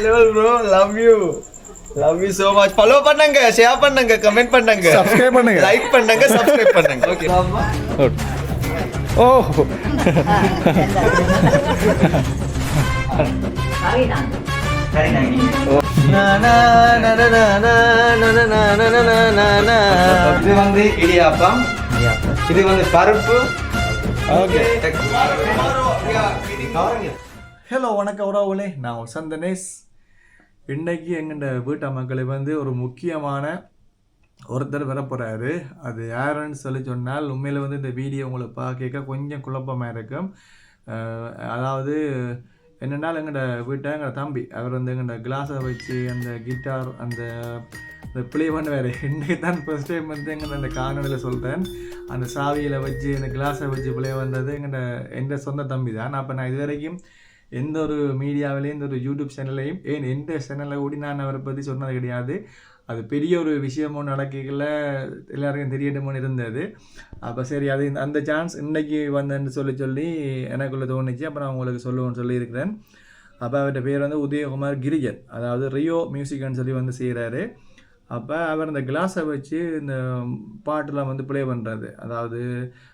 level bro, love you. Love you so much. Follow பண்ணுங்க, share பண்ணுங்க, comment பண்ணுங்க, subscribe பண்ணுங்க, like பண்ணுங்க, subscribe பண்ணுங்க. Okay. Oh. Na na na na na na na na na na na na. இது வந்து இடியாப்பம். இது வந்து பருப்பு. Okay. Okay. ஹலோ வணக்கம் உறவுகளே, நான் சந்தனேஷ். இன்றைக்கி எங்கள் வீட்டு மக்களை வந்து ஒரு முக்கியமான ஒருத்தர் வர போகிறாரு. அது யாருன்னு சொல்லி சொன்னால் உண்மையில் வந்து இந்த வீடியோ உங்களை பார்க்க கொஞ்சம் குழப்பமாக இருக்கும். அதாவது என்னென்னால் எங்களோட வீட்டை எங்களோட தம்பி அவர் வந்து எங்களோட கிளாஸை வச்சு அந்த கிட்டார் அந்த ப்ளே பண்ணுவார். இன்றைக்கி தான் ஃபர்ஸ்ட் டைம் வந்து எங்களை அந்த காணொலியில் சொல்கிறேன். அந்த சாவியில் வச்சு அந்த கிளாஸை வச்சு ப்ளே வந்தது எந்த சொந்த தம்பி தான். அப்போ நான் இது வரைக்கும் எந்த ஒரு மீடியாவிலையும் எந்த ஒரு யூடியூப் சேனல்லையும் எந்த சேனலில் கூடி நான் அவரை பற்றி சொன்னது கிடையாது. அது பெரிய ஒரு விஷயமும் நடக்கல, எல்லாருக்கும் தெரியட்டுமோன்னு இருந்தது. அப்போ சரி, அது அந்த சான்ஸ் இன்றைக்கி வந்தேன்னு சொல்லி எனக்குள்ளே தோணுச்சு. அப்போ நான் உங்களுக்கு சொல்லுவேன்னு சொல்லியிருக்கிறேன். அப்போ அவர்கிட்ட பேர் வந்து உதயகுமார் கிரிஜன், அதாவது ரியோ மியூசிக்னு சொல்லி வந்து செய்கிறாரு. அப்போ அவர் இந்த கிளாஸை வச்சு இந்த பாட்டெலாம் வந்து ப்ளே பண்ணுறது, அதாவது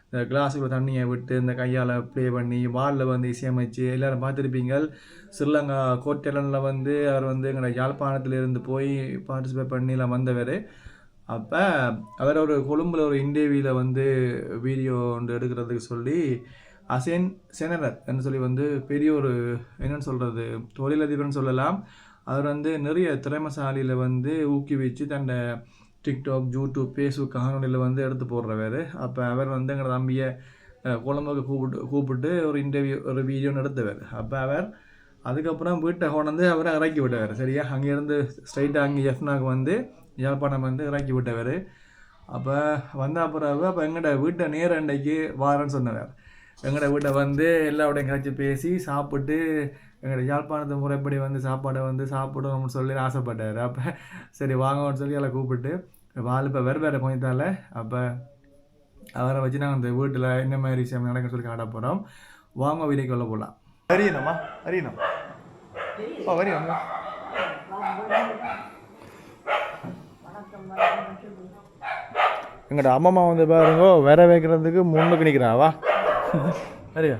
இந்த கிளாஸுக்குள்ள தண்ணியை விட்டு இந்த கையால் ப்ளே பண்ணி வாலில் வந்து இசையமைச்சு எல்லோரும் பார்த்துருப்பீங்க. ஸ்ரீலங்கா கோட்டலனில் வந்து அவர் வந்து எங்களோட யாழ்ப்பாணத்திலிருந்து போய் பார்ட்டிசிபேட் பண்ணிலாம் வந்தவர். அப்போ அவர் ஒரு கொழும்பில் ஒரு இன்டர்வியூவில் வந்து வீடியோ ஒன்று எடுக்கிறதுக்கு சொல்லி அசேன் செனரர் சொல்லி வந்து பெரிய ஒரு என்னென்னு சொல்கிறது தொழிலதிபர்னு சொல்லலாம். அவர் வந்து நிறைய திறமைசாலியில் வந்து ஊக்குவிச்சு தன்னை டிக்டாக், யூடியூப், ஃபேஸ்புக் காணொலியில் வந்து எடுத்து போடுறவர். அப்போ அவர் வந்து எங்களோட தம்பியை கொழம்புக்கு கூப்பிட்டு ஒரு இன்டர்வியூ ஒரு வீடியோன்னு எடுத்தவர். அப்போ அவர் அதுக்கப்புறம் வீட்டை கொண்டு அவரை இறக்கி விட்டவர். சரியா, அங்கேருந்து ஸ்ட்ரைட்டாக அங்கே எஃப்னாக்கு வந்து யாழ்ப்பாணம் வந்து இறக்கி விட்டவர். அப்போ வந்த அப்புறம் அப்போ எங்கள்ட வீட்டை நேர அன்றைக்கு வாரன்னு சொன்னவர். எங்களோட வீட்டை வந்து எல்லாரோடையும் கழிச்சு பேசி சாப்பிட்டு எங்களோட யாழ்ப்பாணத்து முறைப்படி வந்து சாப்பாடை வந்து சாப்பிடணும்னு சொல்லி ஆசைப்பட்டார். அப்போ சரி வாங்கன்னு சொல்லி எல்லாம் கூப்பிட்டு வாழ் இப்போ வேறு கொஞ்சத்தால் அப்போ அவரை வச்சு நாங்கள் அந்த வீட்டில் என்ன மாதிரி விஷயம் நடக்குன்னு சொல்லி காட்ட போகிறோம். வாங்க வீடியோக்கு உள்ள போகலாம். அறியணுமா அறியணும் வரையும் எங்கள்ட அம்மா வந்து பாருங்க வேற வைக்கிறதுக்கு முன்னுக்கு நிற்கிறாவா. சரியா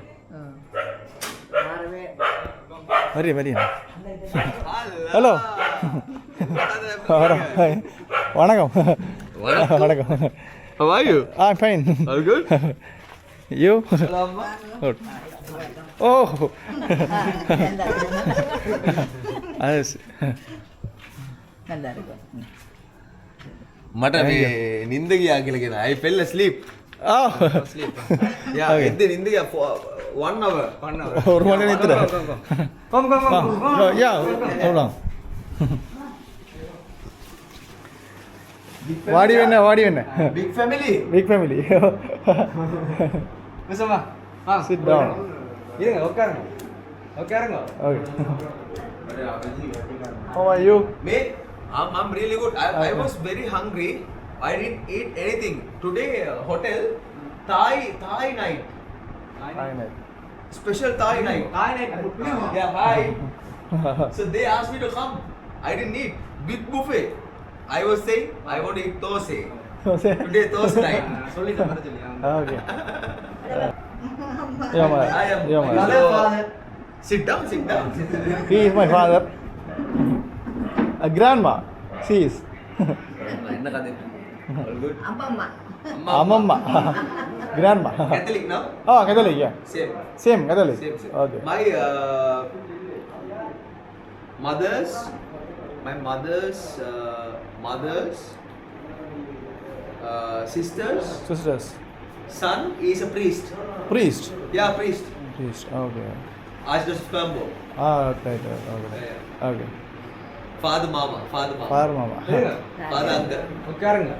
வரிய வரிய ஹலோ வணக்கம் வணக்கம். How are you? I'm fine. All good? You? Good. Oh. நல்லா இருக்கும். මට මේ නිින්ද ගියා කියලා කියන. I fell asleep. Oh. Sleep. Yeah, එද්ද නිින්ද ගියා 1 hour. ஒரு மணி நேரத்துல. Come. Yeah, hold on. வாடி வேணா Big family. Big family. Besama. Sit down. இருங்க உட்காருங்க. Okay. How are you? Me? I'm really good. I was very hungry. I didn't eat anything. Today hotel Thai night. Hi, night. Special Thai night. Yeah, hi. So they asked me to come. I didn't eat. Big buffet. I was saying I want to eat thosai. Today thosai night. Okay. Yeah, I am yeah, my father. Sit down. He is my father. A grandma. She is. என்ன கதை? All good. Amma. Grandma. Catholic now? Oh, Catholic, yeah. Same. Catholic. Same. Okay. My mother's sister's son is a priest. Priest. Yeah, priest. Okay. Archbishop Colombo. Right. Okay. Father mama. Father mama. Father uncle. உட்காருங்க.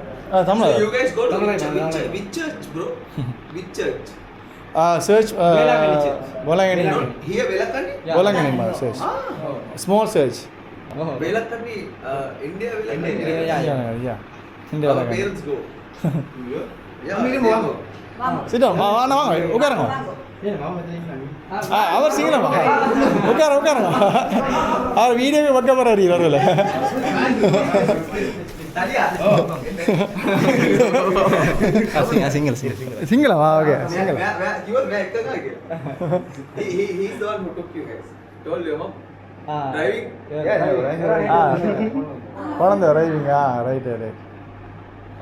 Tamil. So you guys go to Tamil. which church, bro? Which church? Search. Bolangani. Here Velakani? Bolangani search. Small search. Velakani, India Velakani. Yeah. India Our Bolangani. parents go. Yeah. Miriam, they வாங்க. go. Sit down. வாங்க உட்காருங்க. அவர் சிங்களமா உட்காருங்க அவர் வீடியோவே வைக்க போறாரு வரல சிங்களமா okay குழந்தை டிரைவிங்கா right right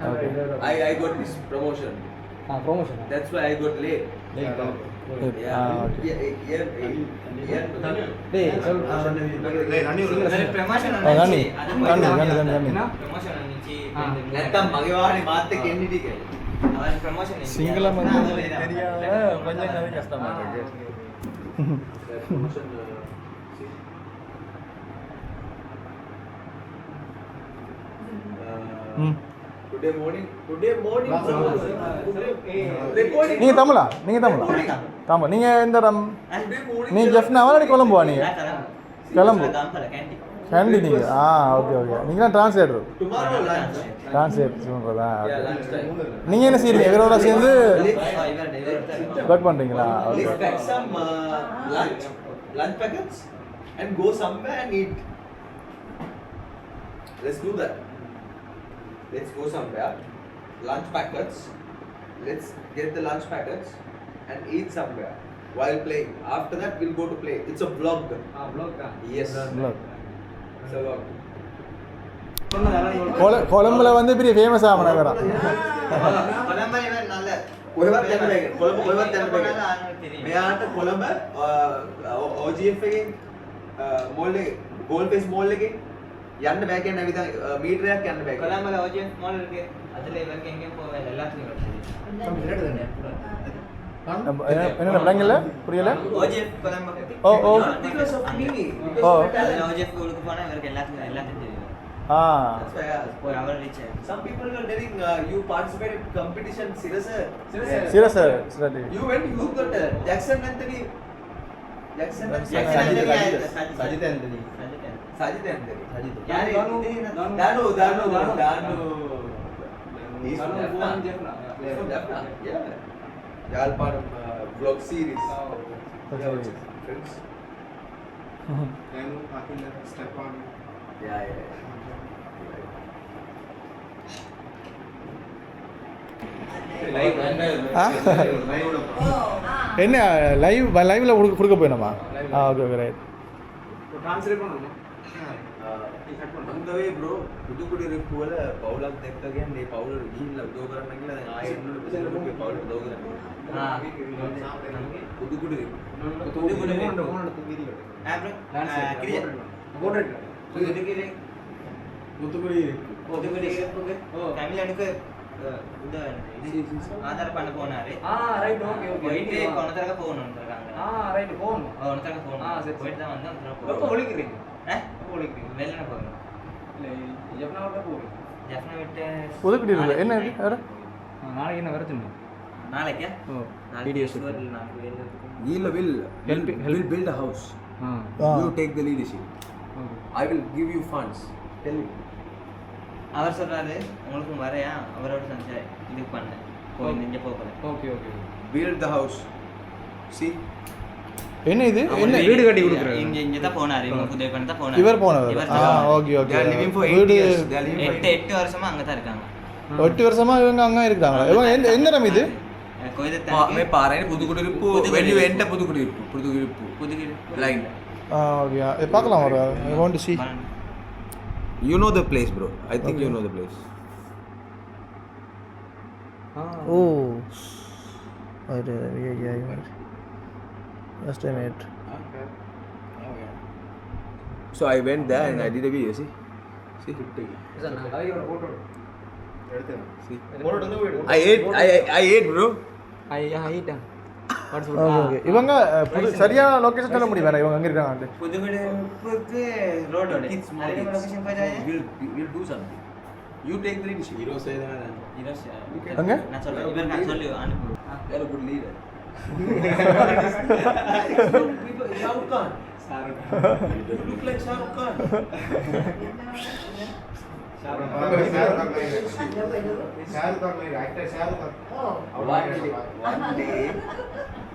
Okay. I got this promotion. Promotion. That's why I got late. Okay. சிங்களம் தெரியாத கொஞ்சம் கஷ்டமா இருக்கு Today morning recording. நீங்க தமிழா தமிழ் நீங்க எந்த நீ ஜெஃப்னாவா இல்லை கொலம்புவா நீங்க கொலம்பு கேண்டி நீங்க ஓகே நீங்க டிரான்ஸ்லேட்டர் Tomorrow lunch. டிரான்ஸ்லேட் சொல்றதா Lunchtime. நீங்க என்ன செய்றீங்க இவரோட சேர்ந்து ஒர்க் பண்றீங்களா okay Let's pack some lunch packets and go somewhere and eat. Let's do that. Let's go somewhere. Lunch packets. Let's get the lunch packets and eat somewhere while playing. After that, we'll go to play. It's a vlog. Vlog. Yes. Vlog. It's a vlog. கொலம்புல வந்து பெரிய famous ஆகணும் வேற කොහෙවත් යන්න බෑ. කොළඹ යන්න බෑ. මෙයාට කොළඹ OGF එකෙන් මෝල් එකේ ගෝල් ෆේස් මෝල් එකේ යන්න බෑ කියන විදිහ මීටරයක් යන්න බෑ. கொலம்பல OGF மால் இருக்கு. அதுல இவருக்கு எங்க போவே எல்லாத்துலயும் என்ன விளங்கல புரியல OGF கொலம்ப பத்தி ஓ Because of me. அதுல OGF ஊருக்கு போனா இவருக்கு எல்லாத்துக்கும் தெரியும். That's why I asked. போய் அவர் reach Some people were telling you participated in competition. Serious? Serious You went. You got Jackson Anthony. Jackson Anthony. Sajid Anthony. Sajid Anthony. யாரு Danu. He's from Danu Jaffna. Jaffna. He's from Jaffna. Yeah. Yalparam vlog series. Friends. Yeah. என்ன லைவ்ல கொடுக்க போயினமா okay right Translate பண்ணனும். On the way bro, පුදුකුඩි රිප්පු වල පවුලක් දැක්ක කියන්නේ මේ පවුල ගිහිල්ලා උදව් කරන්න කියලා දැන් ආයෙ එන්නොත් පුදුකුඩි පවුලට උදව් කරන්න. පුදුකුඩි රිප්පු. පුදුකුඩි රිප්පු. கிரியா போடுறேன். புதுக்குடி முத்துக்குடி புதுக்குடி தமிழனுக்கு ஆதார் பண்ண போனாரு ரைட் ஓகே போயிட்டு கொணத்தரக்க போகணும்னு இருக்காங்க ரைட் போகணும் கொணத்தரக்க போகணும் சரி போயிட்டு தான் வந்து எப்போ ஒழிக்கிறீங்க எப்போ ஒழிக்கிறீங்க வெள்ளன போகணும் இல்லை ஜெஃப்னாவோட போகிறீங்க ஜெஃப்னா விட்டு புதுக்குடி இருக்கு என்ன வேற நாளைக்கு என்ன வர சொன்னீங்க நாளைக்கா videos We'll build a house. You take the leadership. I will give you funds. Tell me. அவர் சொல்றாரு உங்களுக்கு வரையா அவரோட சஞ்சய் இது பண்ண போய் நிஞ்ச போகல okay okay Build the house. See? என்ன இது என்ன வீடு கட்டி கொடுக்குறாரு. இங்க தான் போனாரு இவங்க உதவி பண்ண தான் போனாரு இவர் போனவர் okay They are living for 8 வீடு years. They are living for 8 வருஷமா அங்க தான் இருக்காங்க 8 வருஷமா இவங்க அங்க இருக்காங்களா இவங்க எந்த இடம் இது මේ පාරේ පුදුකුඩි රිප්පු when you enter පුදුකුඩි රිප්පු line. Okay இது பார்க்கலாம் ஒரு I want to see You know the place bro. I think you know the place. Oh yeah last time it So I went there and I did a video. See? See? I ate bro. Okay இவங்க சரியான location சொல்ல முடியுமா இவங்க எங்க இருக்காங்க புதுக்குடிக்கு ரோடோட அதே location போய் जाए We'll do something. You take the leadership. Hero say that. அங்க நான் சொல்றேன் இவர் நான் சொல்லி அனுப்பு You're a good leader. Shah Rukh Khan. You look like Shah Rukh Khan. One day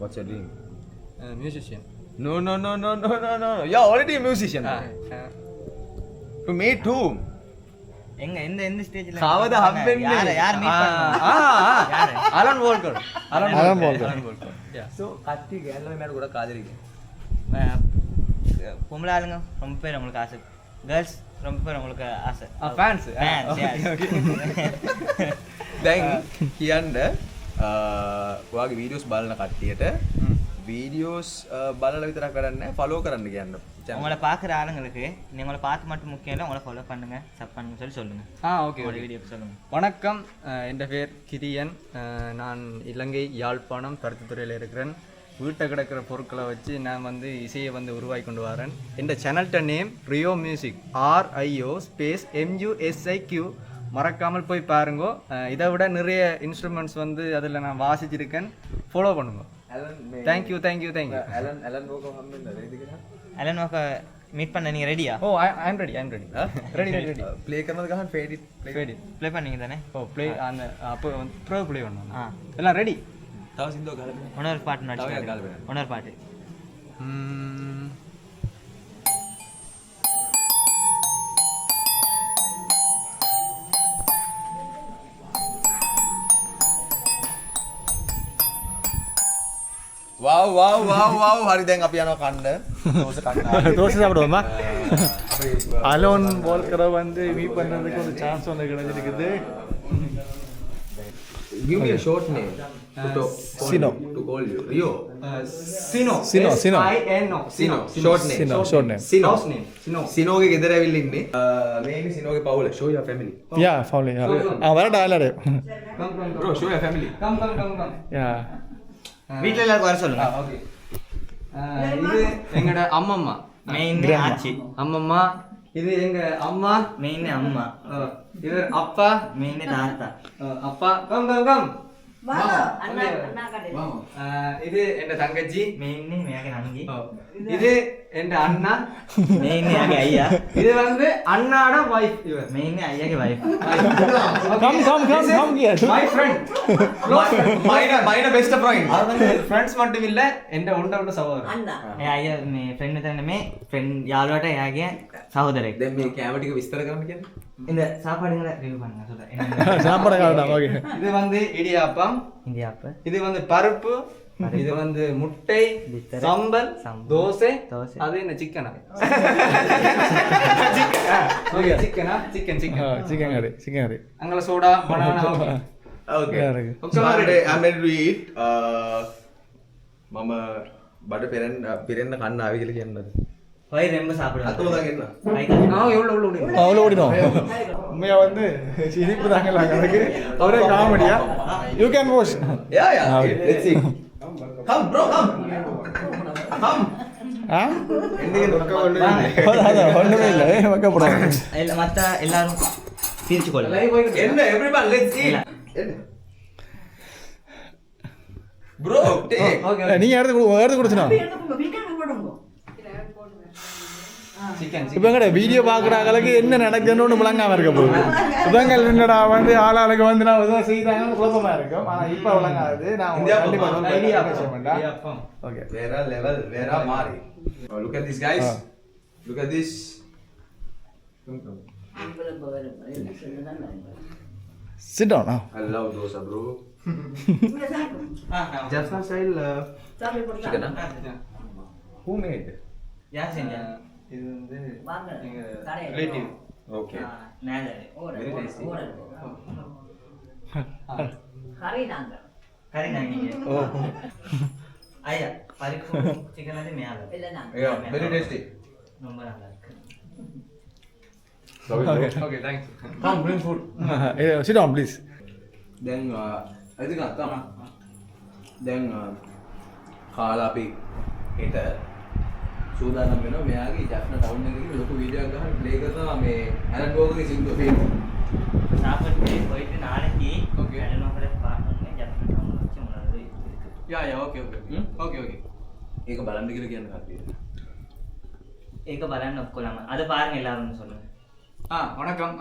What's your dream? Musician. No. You're already a musician. To meet whom? எங்க எந்த ஸ்டேஜ்ல கவத ஹம்பென் யார் மீட் பண்ணுவாங்க யாரு Alan Walker. Alan Walker. Yeah. So கத்தி gallery மேல கூட காதலிக்கு பொம்பளை ஆளுங்க ரொம்ப பேர் நம்மளுக்கு ஆசை கேர்ள்ஸ் ரொம்ப பேர் நம்மளுக்கு ஆசை Fans. Fans, yes. දැන් කියන්න ඔයාගේ වීඩියෝස් බලන කට්ටියට වීඩියෝස් බලලා විතරක් කරන්නේ ෆලෝ කරන්න කියන්න. உங்களை பார்க்குற ஆளுங்களுக்கு நீங்களை பார்த்து மட்டும் முக்கியம் இல்லை உங்களை ஃபாலோ பண்ணுங்க சப் பண்ணுங்க சொல்லுங்க Okay. உங்களோட வீடியோ சொல்லுங்க வணக்கம் என் பேர் கிரியன் நான் இலங்கை யாழ்ப்பாணம் பருத்தித்துறையில் இருக்கிறேன் வீட்டை கிடக்கிற பொருட்களை வச்சு நான் வந்து இசையை வந்து உருவாக்கி கொண்டு வரேன் இந்த சேனல்ட name Rio music RIO space MUSIQ மறக்காமல் போய் பாருங்க இதை விட நிறைய இன்ஸ்ட்ருமெண்ட்ஸ் வந்து அதில் நான் வாசிச்சிருக்கேன் ஃபாலோ பண்ணுங்க தேங்க்யூ ඇලන් වෝක හම්බෙන්න රෙඩි කියලා. அலன் நோக்க மீட் பண்ண நீங்கள் ரெடியா oh I'm ready ready play කරනද ගහන්න ෆේඩ් ඉට් ப்ளே பண்ணீங்க தானே ஓ ப்ளே அந்த அப்போ வந்து ப்ரோ ப்ளே பண்ணணும் ஆ எல்லாம் ரெடி තව සින්දුවක් ගහලා இன்னொரு பாட்டு தவையா கால் நடிச்சு வேணும். இன்னொரு பாட்டு wow හරි දැන් අපි යනවා කන්න. දෝස කන්න. தோசை சாப்பிடுவோமா அலோன் வால்கரை வந்து மீட் பண்ணுறதுக்கு ஒரு சான்ஸ் வந்து கிடைச்சிருக்குது. Give me a short name. Sino. To call you. Rio. Sino. Sino. SINO. Sino. Short name. Short name. Sino. House name. Sino. සිනෝගේ ගෙදර ඇවිල්ලා ඉන්නේ. මේ ඉන්නේ සිනෝගේ පවුල. Show your family. யா ஃபவுலி வரட்டா எல்லாரும் Come. Bro, show your family. Come. யா வீட்டில் எல்லாருக்கும் வர சொல்லுங்க ஓகே இது எங்கட அம்மம்மா மெயின் ஆச்சி அம்மம்மா இது எங்க அம்மா மெயின் அம்மா இது அப்பா மெயின் தாத்தா அப்பா கம் இது என் தங்கச்சி மெயின் மேக நங்கி இது என் அண்ணா மெயின் மேக ஐயா இது வந்து அண்ணாட வைஃப் இவர் மெயின் ஐயாக்கு wife come here. My friend Mine best friend. அது வந்து ஃப்ரெண்ட்ஸ் மட்டும் இல்ல என் உண்ட சகோதரன் ஐயா ஃப்ரெண்ட் தானே ஃப்ரெண்ட் யாரோட யாகிய சகோதரர் දැන් මේ කැම ටික විස්තර කරන්න කියන්නේ. இந்த சாப்பாடுங்களை ரிவ்யூ பண்ணுங்க சொல்றேன் சாப்பிட காட்டா ஓகே இது வந்து இடியாப்பம் இந்தியா அப்ப இது வந்து பருப்பு இது வந்து முட்டை பித்தரை, சம்பல் சம்பல், தோசை தோசை. அது என்ன சிக்கனா சிக்கனா சிக்கன் சிக்கன் கறி அங்கல soda banana Okay. Yeah, right. So I'm ready to eat. මම බඩ පිරෙන්න කන්න ආවි කියලා කියන්නද? வயிறு ரொம்ப சாப்பிடுவாங்க අතම දාගෙන එන්න. அவ்வளோ ஓடிடும் உண்மையா வந்து சிரிப்பு தாங்கல எனக்கு ஒரே காமெடியா you can wash Yeah. Let's see. Come bro, come. ஆ என்னைக்கு நொக்க ஒண்ணு. ஒண்ணுமே இல்லை வைக்கப்படாது இல்ல மத்த எல்லாரும் பிரிச்சு கொள்ள என்ன everyone let's eat. Bro, take. நீங்க எடுத்து கொடுச்சுனா சிக்கன் இப்போ எங்கட வீடியோ பார்க்குறாங்களுக்கு என்ன நடக்குதுன்னு ஒன்று விளங்காம இருக்க போகுது இவங்க என்னடா வந்து ஆளாளுக்கு வந்து நான் எதாவது செய்தாங்கன்னு குழப்பமா இருக்கும் ஆனால் இப்போ விளங்காது நான் கண்டிப்பாக idiyappam okay Vera level, Vera Mari. Oh, look at this guys. Look at this. Sit down I love dosa bro. Jaffna style chicken. Who made? யார் செஞ்சா இது வந்து எங்க ரிலேட்டிவ் Okay. நேரே Very tasty. கறி நாங்க ஓ ஐயா பரிப்பு சிக்கன் அது மேல Yeah, very tasty. ரொம்ப நல்லா இருக்கு okay thanks Come bring food. Sit down please Then I think come. Then කාලා අපි හෙට සූදානම් වෙනවා මෙයාගේ ජැෆ්නා ටවුන් එකේ ගිහින් ලොකු වීඩියෝ එකක් ගහන්න ප්ලේ කරනවා මේ ඇලන් බෝගගේ සින්දුව ෆේම. சாப்பிட்டு போயிட்டு நாளைக்கு Okay. நோக்கல பார்க்கணும் ஜப்பான் டவுன் வச்சு முன்னாடி யா ஓகே ඒක බලන්න කියලා කියන්න කට්ටිය. ඒක බලන්න ඔක්කොලම අද பாருங்க எல்லாரும் சொல்லுங்க வணக்கம்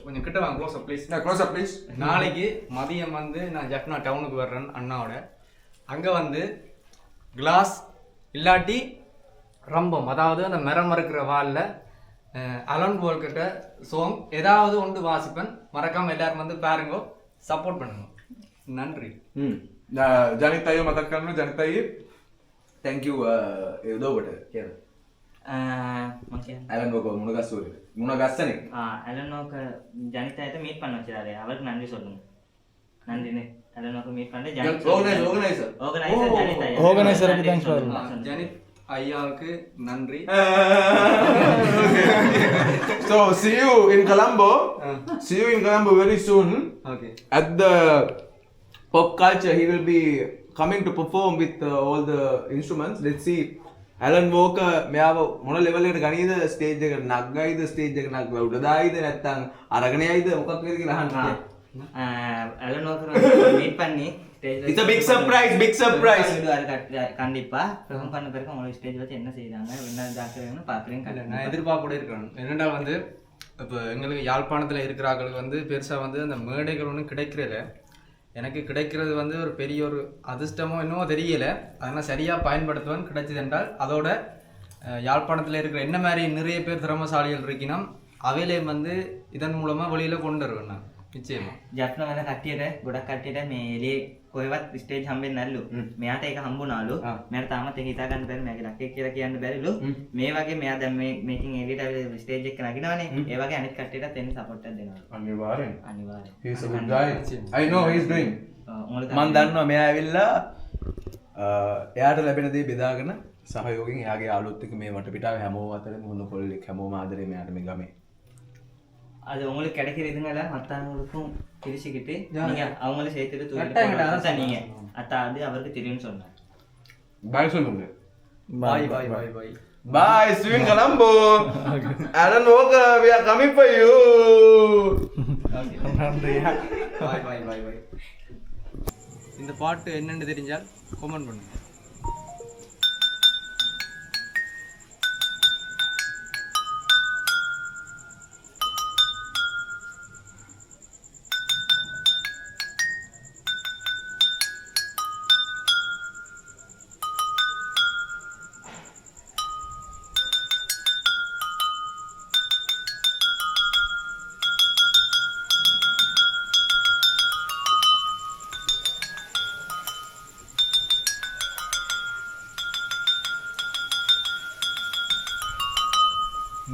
கொஞ்சம் கிட்ட வாங்க close up please Now close up please. நாளைக்கு மதியம் வந்து நான் ஜப்னா டவுனுக்கு வர்றேன் அண்ணாவோட அங்கே வந்து கிளாஸ் இல்லாட்டி ரம்பம், அதாவது அந்த மரம் மறுக்கிற வாலில் அலன் வோல்கிட்ட சோங் ஏதாவது ஒன்று வாசிப்பேன். மறக்காமல் எல்லாரும் வந்து பாருங்க, சப்போர்ட் பண்ணுங்க. நன்றி. ජනිත් අයියෝ මතක් කරන්න. ජනිත් අයියේ Thank you එදෝවට කියන මම කියන්නේ ඇලන් වෝක මුණ ගස්සනේ. அலனோக்க ஜனிதாயத்தை மீட் பண்ண வச்சிடாரு, அவருக்கு நன்றி சொல்லுங்க. நன்றினே அலனோக்க மீட் பண்ணி organizer ஆர்கனைசருக்கு தேங்க்ஸ் சொல்லுங்க. ஜனித் ஐயாவுக்கு நன்றி. So see you in Colombo. See you in Colombo very soon. Okay. At the pop culture, he will be coming to perform with all the instruments. Let's see. Alan Walker මෙයාව මොන level එකට ගනීද? Stage එකට නග්ගයිද? Stage එක නග්ගලා උඩ දායිද? නැත්නම් අරගෙන යයිද? මොකක් වෙයිද කියලා අහන්න. அலனோக்க மீட் பண்ணி It's a big surprise, big surprise. கண்டிப்பா பெர்ஃபார்ம் பண்ண பிறகு உங்களோட ஸ்டேஜ் வச்சு என்ன செய்தாங்க, என்ன ஜாக்கிரதைன்னு பார்க்குறேன். நான் எதிர்பார்ப்போட இருக்கிறேன். என்னென்னா வந்து இப்போ எங்களுக்கு யாழ்ப்பாணத்தில் இருக்கிறாங்களுக்கு வந்து பெருசாக வந்து அந்த மேடைகள் ஒன்றும் கிடைக்கிறதில்ல. எனக்கு கிடைக்கிறது வந்து ஒரு பெரிய ஒரு அதிர்ஷ்டமோ என்னவோ தெரியல. அதனால் சரியாக பயன்படுத்துவேன். கிடைச்சது என்றால் அதோட யாழ்ப்பாணத்தில் இருக்கிற என்ன மாதிரி நிறைய பேர் திறமசாலிகள் இருக்கணும், அவையிலே வந்து இதன் மூலமாக வெளியில் கொண்டு வருவேன் நான் நிச்சயமாக. ජත්න වල කට්ටියට ගොඩක් කට්ටියට මේ එලේ කොහෙවත් ස්ටේජ් හම්බෙන්නේ නැල්ලු. මෙයාට ඒක හම්බුනාලු. මෙයාට තාමත් ඒක හිතා ගන්න බැරි, මගේ ලක්කේ කියලා කියන්න බැරිලු. මේ වගේ මෙයා දැන් මේ මේකින් එලියට ස්ටේජ් එක නගිනවනේ. ඒ වගේ අනිත් කට්ටියටත් එන්න සපෝට් එකක් දෙනවා. අනිවාර්යෙන්. අනිවාර්යෙන්. He is a good guy. I know he is doing. මම දන්නවා මෙයා ඇවිල්ලා එයාට ලැබෙන දේ බෙදාගෙන සහයෝගයෙන් එයාගේ යාළුවොත් එක්ක මේ වටපිටාවේ හැමෝම අතරේ මුහුණ කොල්ලෙක් හැමෝම ආදරේ මෙයාට මේ ගමේ. அது உங்களுக்கு கிடைக்கிற இதுங்கள மற்றவங்களுக்கும் பிரிச்சுக்கிட்டு நீங்க அவங்கள சேர்த்துட்டு தூக்கிட்டு நீங்க அது அவருக்கு தெரியும்னு சொன்னார். Bye சொல்லுங்க. பாய் பாய் பாய் பாய். Bye, see you in Colombo. Alan Walker, we are coming for you. பாய் பாய் பாய் பாய். இந்த பாட்டு என்னன்னு தெரிஞ்சால் கமெண்ட் பண்ணுங்க.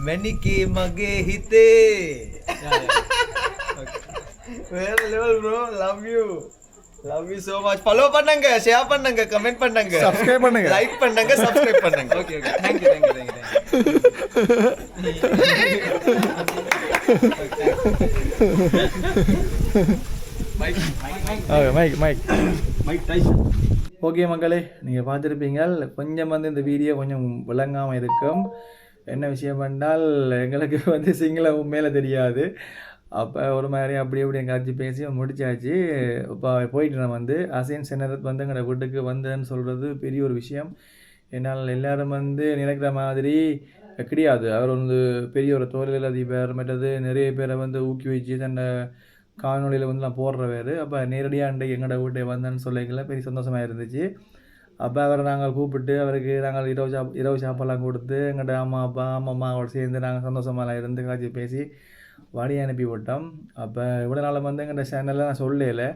මැනිකේ මගේ හිතේ. வேற level bro, love you so much. follow பண்ணுங்க, ஷேர் பண்ணுங்க, கமெண்ட் பண்ணுங்க, Subscribe பண்ணுங்க. லைக் பண்ணுங்க, சப்ஸ்கிரைப் பண்ணுங்க. Okay okay. Thank you. Mike Tyson. Okay மக்களே, நீங்கள் பார்த்துருப்பீங்க. கொஞ்சம் வந்து இந்த வீடியோ கொஞ்சம் விளங்காமல் இருக்கும். என்ன விஷயம் என்றால் எங்களுக்கு வந்து சிங்களம் மேலே தெரியாது. அப்போ ஒரு மாதிரி அப்படி அப்படி எங்கேயாச்சும் பேசி முடிச்சாச்சு. இப்போ போயிட்டு நான் வந்து அசைன் சென்னரத் வந்து எங்களோட வீட்டுக்கு வந்தேன்னு சொல்கிறது பெரிய ஒரு விஷயம். என்னால் எல்லோரும் வந்து நினைக்கிற மாதிரி கிடையாது. அவர் வந்து பெரிய ஒரு தொழிலதிபர், மற்றது நிறைய பேரை வந்து ஊக்குவிச்சு தன்னை காணொலியில் வந்து நான் போடுறவர். அப்போ நேரடியாக அன்றைக்கு எங்களோட வீட்டை வந்தேன்னு சொல்லிக்கல பெரிய சந்தோஷமாக இருந்துச்சு. அப்போ அவரை நாங்கள் கூப்பிட்டு அவருக்கு நாங்கள் இரவு சாப்பாடெல்லாம் கொடுத்து எங்கள்கிட்ட அம்மாவோட சேர்ந்து நாங்கள் சந்தோஷமாலாம் இருந்து காட்சி பேசி வாடி அனுப்பி விட்டோம். அப்போ இவ்வளோ நாள் வந்து எங்கள்கிட்ட சேனலில் நான் சொல்லலை.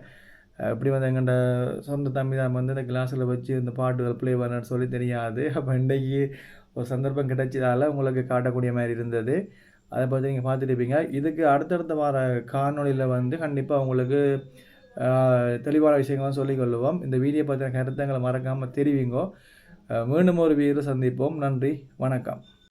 இப்படி வந்து எங்கள்கிட்ட சொந்த தம்பி தான் வந்து இந்த கிளாஸில் வச்சு இந்த பாட்டுகள் ப்ளே பண்ணன்னு சொல்லி தெரியாது. அப்போ இன்றைக்கி ஒரு சந்தர்ப்பம் கிடைச்சதால் உங்களுக்கு காட்டக்கூடிய மாதிரி இருந்தது. அதை பற்றி நீங்கள் பார்த்துருப்பீங்க. இதுக்கு அடுத்தடுத்த வார காணொலியில் வந்து கண்டிப்பாக உங்களுக்கு தெளிவான விஷயங்கள்லாம் சொல்லிக்கொள்ளுவோம். இந்த வீடியோ பற்றின கருத்துங்களை மறக்காமல் தெரிவிங்கோ. மீண்டும் ஒரு வீடியோவில் சந்திப்போம். நன்றி, வணக்கம்.